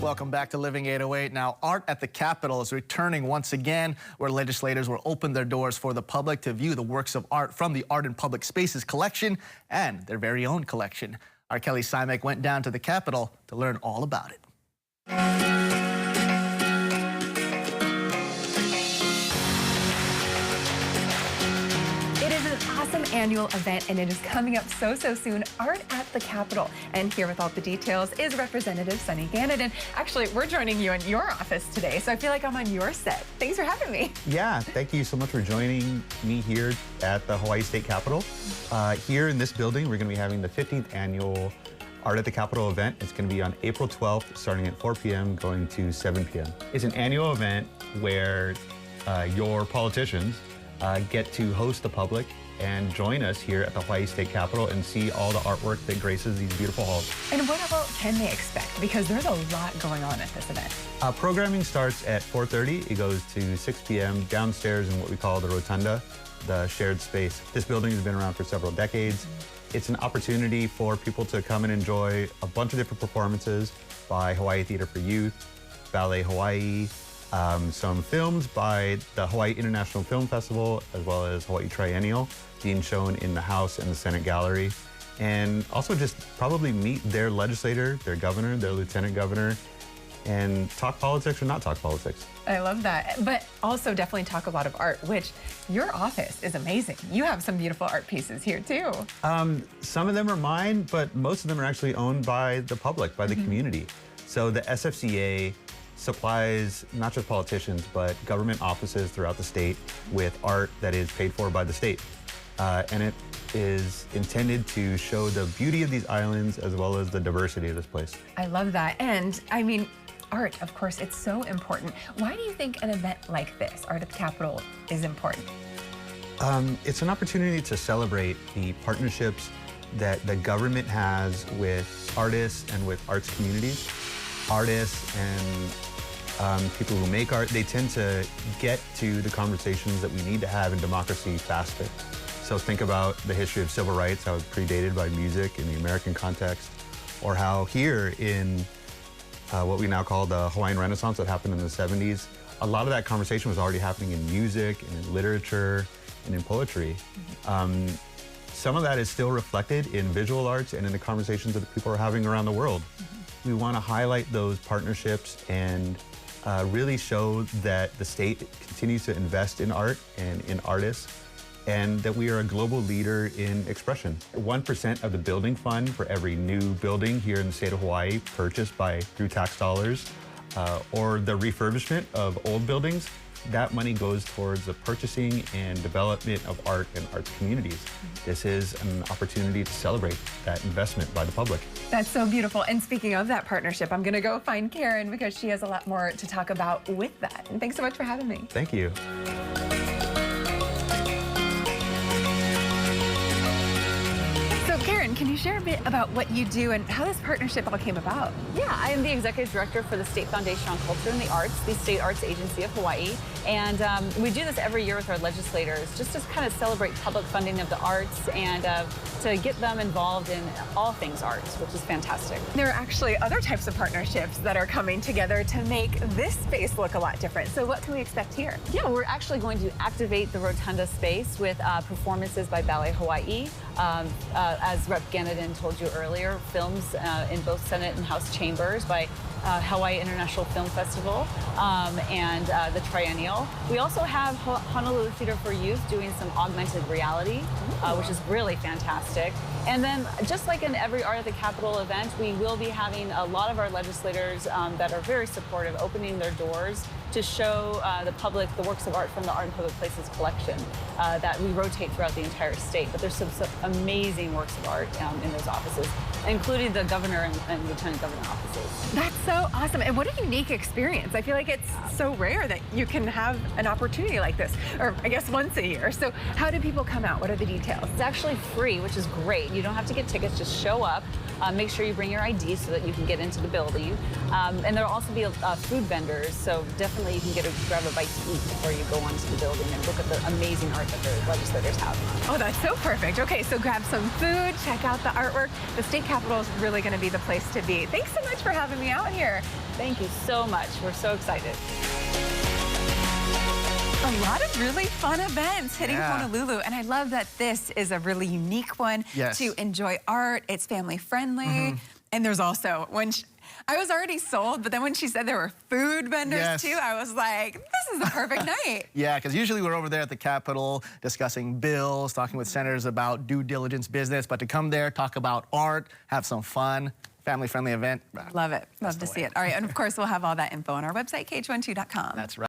Welcome back to Living 808. Now, art at the Capitol is returning once again, where legislators will open their doors for the public to view the works of art from the Art in Public Spaces collection and their very own collection. Our Kelly Simek went down to the Capitol to learn all about it. Annual event, and it is coming up so soon. Art at the Capitol, and here with all the details is Representative Sunny Ganaden. Actually, we're joining you in your office today, so I feel like I'm on your set. Thanks for having me. Yeah, thank you so much for joining me here at the Hawaii State Capitol. Here in this building, we're going to be having the 15th annual Art at the Capitol event. It's going to be on April 12th, starting at 4 p.m., going to 7 p.m. It's an annual event where your politicians get to host the public and join us here at the Hawaii State Capitol and see all the artwork that graces these beautiful halls. And what about can they expect? Because there's a lot going on at this event. Programming starts at 4:30. It goes to 6 p.m. downstairs in what we call the Rotunda, the shared space. This building has been around for several decades. It's an opportunity for people to come and enjoy a bunch of different performances by Hawaii Theater for Youth, Ballet Hawaii, some films by the Hawaii International Film Festival, as well as Hawaii Triennial, being shown in the House and the Senate Gallery. And also just probably meet their legislator, their governor, their lieutenant governor, and talk politics or not talk politics. I love that. But also definitely talk a lot of art, which your office is amazing. You have some beautiful art pieces here too. Some of them are mine, but most of them are actually owned by the public, by the community. So the SFCA supplies not just politicians, but government offices throughout the state with art that is paid for by the state. And it is intended to show the beauty of these islands as well as the diversity of this place. I love that. And I mean, art, of course, it's so important. Why do you think an event like this, Art at the Capitol, is important? It's an opportunity to celebrate the partnerships that the government has with artists and with arts communities. Artists and people who make art, they tend to get to the conversations that we need to have in democracy faster. So think about the history of civil rights, how it's predated by music in the American context, or how here in what we now call the Hawaiian Renaissance that happened in the 70s, a lot of that conversation was already happening in music and in literature and in poetry. Some of that is still reflected in visual arts and in the conversations that people are having around the world. We want to highlight those partnerships and really show that the state continues to invest in art and in artists, and that we are a global leader in expression. 1% of the building fund for every new building here in the state of Hawaii purchased through tax dollars or the refurbishment of old buildings, that money goes towards the purchasing and development of art and arts communities. This is an opportunity to celebrate that investment by the public. That's so beautiful. And speaking of that partnership, I'm going to go find Karen because she has a lot more to talk about with that. And thanks so much for having me. Thank you. Karen, can you share a bit about what you do and how this partnership all came about? Yeah, I am the Executive Director for the State Foundation on Culture and the Arts, the State Arts Agency of Hawaii. And we do this every year with our legislators just to kind of celebrate public funding of the arts and to get them involved in all things arts, which is fantastic. There are actually other types of partnerships that are coming together to make this space look a lot different. So what can we expect here? Yeah, we're actually going to activate the Rotunda space with performances by Ballet Hawaii. As Rep. Ganaden told you earlier, films in both Senate and House chambers by Hawaii International Film Festival and the Triennial. We also have Honolulu Theater for Youth doing some augmented reality, which is really fantastic. And then, just like in every Art at the Capitol event, we will be having a lot of our legislators that are very supportive opening their doors to show the public the works of art from the Art in Public Places collection that we rotate throughout the entire state. But there's some amazing works of art in those offices, including the governor and lieutenant governor offices. That's so awesome. And what a unique experience. I feel like it's so rare that you can have an opportunity like this, or I guess once a year. So how do people come out? What are the details? It's actually free, which is great. You don't have to get tickets, just show up. Make sure you bring your ID so that you can get into the building. And there'll also be food vendors, so definitely you can grab a bite to eat before you go onto the building and look at the amazing art that the legislators have. Oh, that's so perfect. Okay, so grab some food, check out the artwork. The state capitol is really going to be the place to be. Thanks so much for having me out here. Thank you so much. We're so excited. A lot of really fun events hitting Yeah. Honolulu, and I love that this is a really unique one Yes. to enjoy art. It's family friendly, and there's also I was already sold, but then when she said there were food vendors Yes. too, I was like, this is the perfect night. Yeah, because usually we're over there at the Capitol discussing bills, talking with senators about due diligence business, but to come there, talk about art, have some fun, family-friendly event. Love it. Love the to see way. it. All right, and of course, we'll have all that info on our website, kh12.com. That's right.